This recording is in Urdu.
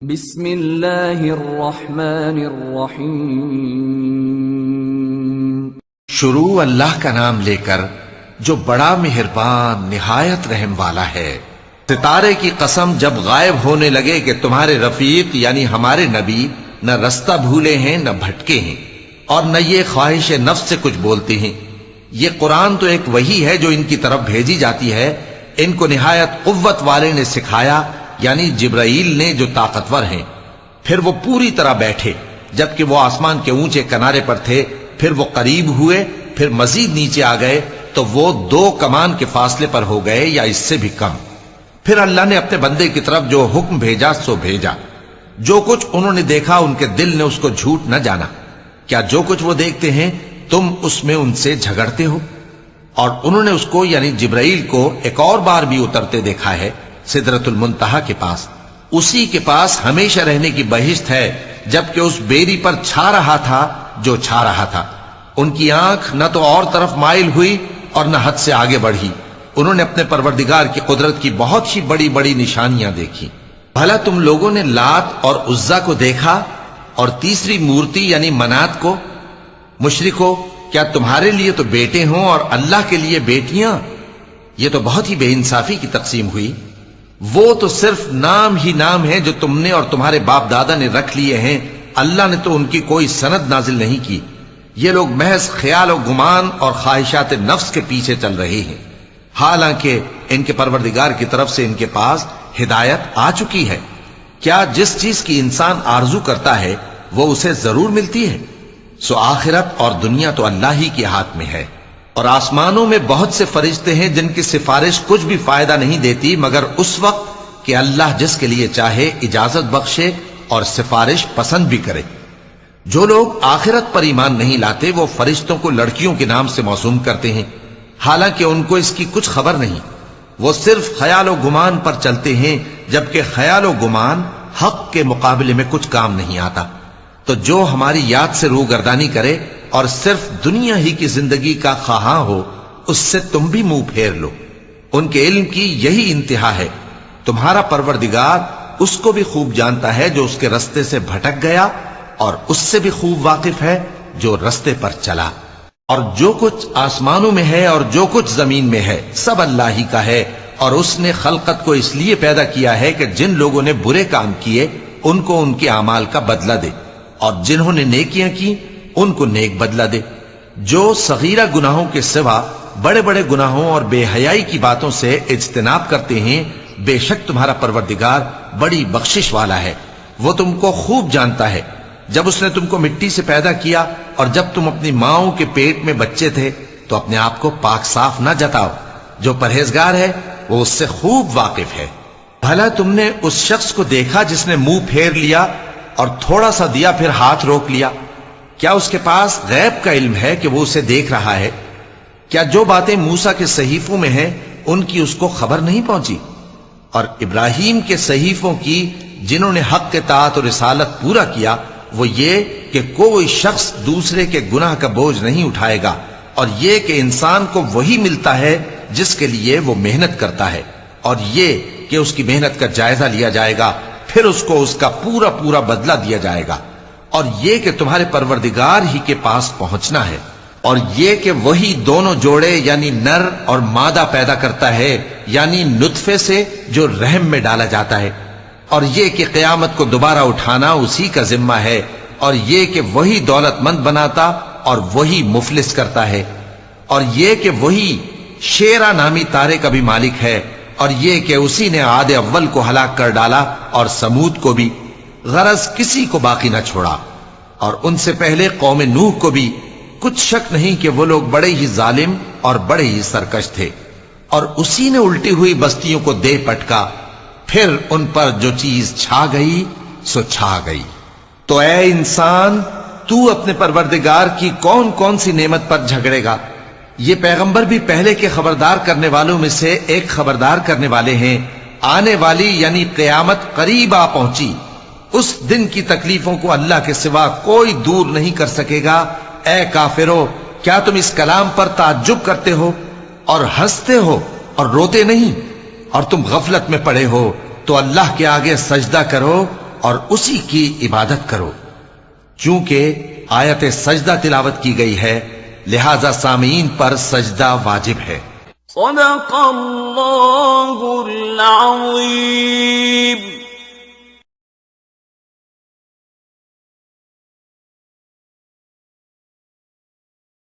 بسم اللہ الرحمن الرحیم۔ شروع اللہ کا نام لے کر جو بڑا مہربان نہایت رحم والا ہے۔ ستارے کی قسم جب غائب ہونے لگے کہ تمہارے رفیق یعنی ہمارے نبی نہ رستہ بھولے ہیں نہ بھٹکے ہیں اور نہ یہ خواہش نفس سے کچھ بولتے ہیں۔ یہ قرآن تو ایک وحی ہے جو ان کی طرف بھیجی جاتی ہے۔ ان کو نہایت قوت والے نے سکھایا یعنی جبرائیل نے جو طاقتور ہیں۔ پھر وہ پوری طرح بیٹھے جبکہ وہ آسمان کے اونچے کنارے پر تھے، پھر وہ قریب ہوئے، پھر مزید نیچے آ گئے تو وہ 2 کمان کے فاصلے پر ہو گئے یا اس سے بھی کم۔ پھر اللہ نے اپنے بندے کی طرف جو حکم بھیجا سو بھیجا۔ جو کچھ انہوں نے دیکھا ان کے دل نے اس کو جھوٹ نہ جانا۔ کیا جو کچھ وہ دیکھتے ہیں تم اس میں ان سے جھگڑتے ہو؟ اور انہوں نے اس کو یعنی جبرائیل کو ایک اور بار بھی اترتے دیکھا ہے سدرۃ المنتہا کے پاس۔ اسی کے پاس ہمیشہ رہنے کی بہشت ہے، جبکہ اس بیری پر چھا رہا تھا جو چھا رہا تھا۔ ان کی آنکھ نہ تو اور طرف مائل ہوئی اور نہ حد سے آگے بڑھی۔ انہوں نے اپنے پروردگار کی قدرت کی بہت ہی بڑی بڑی نشانیاں دیکھی۔ بھلا تم لوگوں نے لات اور عزا کو دیکھا اور تیسری مورتی یعنی منات کو؟ مشرکو، کیا تمہارے لیے تو بیٹے ہوں اور اللہ کے لیے بیٹیاں؟ یہ تو بہت ہی بے انصافی کی تقسیم ہوئی۔ وہ تو صرف نام ہی نام ہے جو تم نے اور تمہارے باپ دادا نے رکھ لیے ہیں، اللہ نے تو ان کی کوئی سند نازل نہیں کی۔ یہ لوگ محض خیال و گمان اور خواہشات نفس کے پیچھے چل رہے ہیں، حالانکہ ان کے پروردگار کی طرف سے ان کے پاس ہدایت آ چکی ہے۔ کیا جس چیز کی انسان آرزو کرتا ہے وہ اسے ضرور ملتی ہے؟ سو آخرت اور دنیا تو اللہ ہی کے ہاتھ میں ہے۔ اور آسمانوں میں بہت سے فرشتے ہیں جن کی سفارش کچھ بھی فائدہ نہیں دیتی مگر اس وقت کہ اللہ جس کے لیے چاہے اجازت بخشے اور سفارش پسند بھی کرے۔ جو لوگ آخرت پر ایمان نہیں لاتے وہ فرشتوں کو لڑکیوں کے نام سے موسوم کرتے ہیں، حالانکہ ان کو اس کی کچھ خبر نہیں۔ وہ صرف خیال و گمان پر چلتے ہیں، جبکہ خیال و گمان حق کے مقابلے میں کچھ کام نہیں آتا۔ تو جو ہماری یاد سے روگردانی کرے اور صرف دنیا ہی کی زندگی کا خواہاں ہو، اس سے تم بھی منہ پھیر لو۔ ان کے علم کی یہی انتہا ہے۔ تمہارا پروردگار اس کو بھی خوب جانتا ہے جو اس کے رستے سے بھٹک گیا، اور اس سے بھی خوب واقف ہے جو رستے پر چلا۔ اور جو کچھ آسمانوں میں ہے اور جو کچھ زمین میں ہے سب اللہ ہی کا ہے، اور اس نے خلقت کو اس لیے پیدا کیا ہے کہ جن لوگوں نے برے کام کیے ان کو ان کے اعمال کا بدلہ دے، اور جنہوں نے نیکیاں کی ان کو نیک بدلہ دے۔ جو صغیرہ گناہوں کے سوا بڑے بڑے گناہوں اور بے حیائی کی باتوں سے اجتناب کرتے ہیں، بے شک تمہارا پروردگار بڑی بخشش والا ہے۔ وہ تم کو خوب جانتا ہے۔ جب اس نے تم کو مٹی سے پیدا کیا اور جب تم اپنی ماؤں کے پیٹ میں بچے تھے تو اپنے آپ کو پاک صاف نہ جتاؤ۔ جو پرہیزگار ہے وہ اس سے خوب واقف ہے۔ بھلا تم نے اس شخص کو دیکھا جس نے منہ پھیر لیا اور تھوڑا سا دیا پھر ہاتھ روک لیا؟ کیا اس کے پاس غیب کا علم ہے کہ وہ اسے دیکھ رہا ہے؟ کیا جو باتیں موسیٰ کے صحیفوں میں ہیں ان کی اس کو خبر نہیں پہنچی؟ اور ابراہیم کے صحیفوں کی جنہوں نے حق اطاعت اور رسالت پورا کیا، وہ یہ کہ کوئی شخص دوسرے کے گناہ کا بوجھ نہیں اٹھائے گا، اور یہ کہ انسان کو وہی ملتا ہے جس کے لیے وہ محنت کرتا ہے، اور یہ کہ اس کی محنت کا جائزہ لیا جائے گا، پھر اس کو اس کا پورا پورا بدلہ دیا جائے گا، اور یہ کہ تمہارے پروردگار ہی کے پاس پہنچنا ہے، اور یہ کہ وہی دونوں جوڑے یعنی نر اور مادہ پیدا کرتا ہے یعنی نطفے سے جو رحم میں ڈالا جاتا ہے، اور یہ کہ قیامت کو دوبارہ اٹھانا اسی کا ذمہ ہے، اور یہ کہ وہی دولت مند بناتا اور وہی مفلس کرتا ہے، اور یہ کہ وہی شیرا نامی تارے کا بھی مالک ہے، اور یہ کہ اسی نے عاد اول کو ہلاک کر ڈالا اور سمود کو بھی، غرض کسی کو باقی نہ چھوڑا، اور ان سے پہلے قوم نوح کو بھی۔ کچھ شک نہیں کہ وہ لوگ بڑے ہی ظالم اور بڑے ہی سرکش تھے، اور اسی نے الٹی ہوئی بستیوں کو دے پٹکا، پھر ان پر جو چیز چھا گئی سو چھا گئی۔ تو اے انسان، تو اپنے پروردگار کی کون کون سی نعمت پر جھگڑے گا؟ یہ پیغمبر بھی پہلے کے خبردار کرنے والوں میں سے ایک خبردار کرنے والے ہیں۔ آنے والی یعنی قیامت قریب آ پہنچی، اس دن کی تکلیفوں کو اللہ کے سوا کوئی دور نہیں کر سکے گا۔ اے کافرو، کیا تم اس کلام پر تعجب کرتے ہو اور ہنستے ہو اور روتے نہیں؟ اور تم غفلت میں پڑے ہو تو اللہ کے آگے سجدہ کرو اور اسی کی عبادت کرو. چونکہ آیت سجدہ تلاوت کی گئی ہے لہذا سامعین پر سجدہ واجب ہے. صدق اللہ العظیم.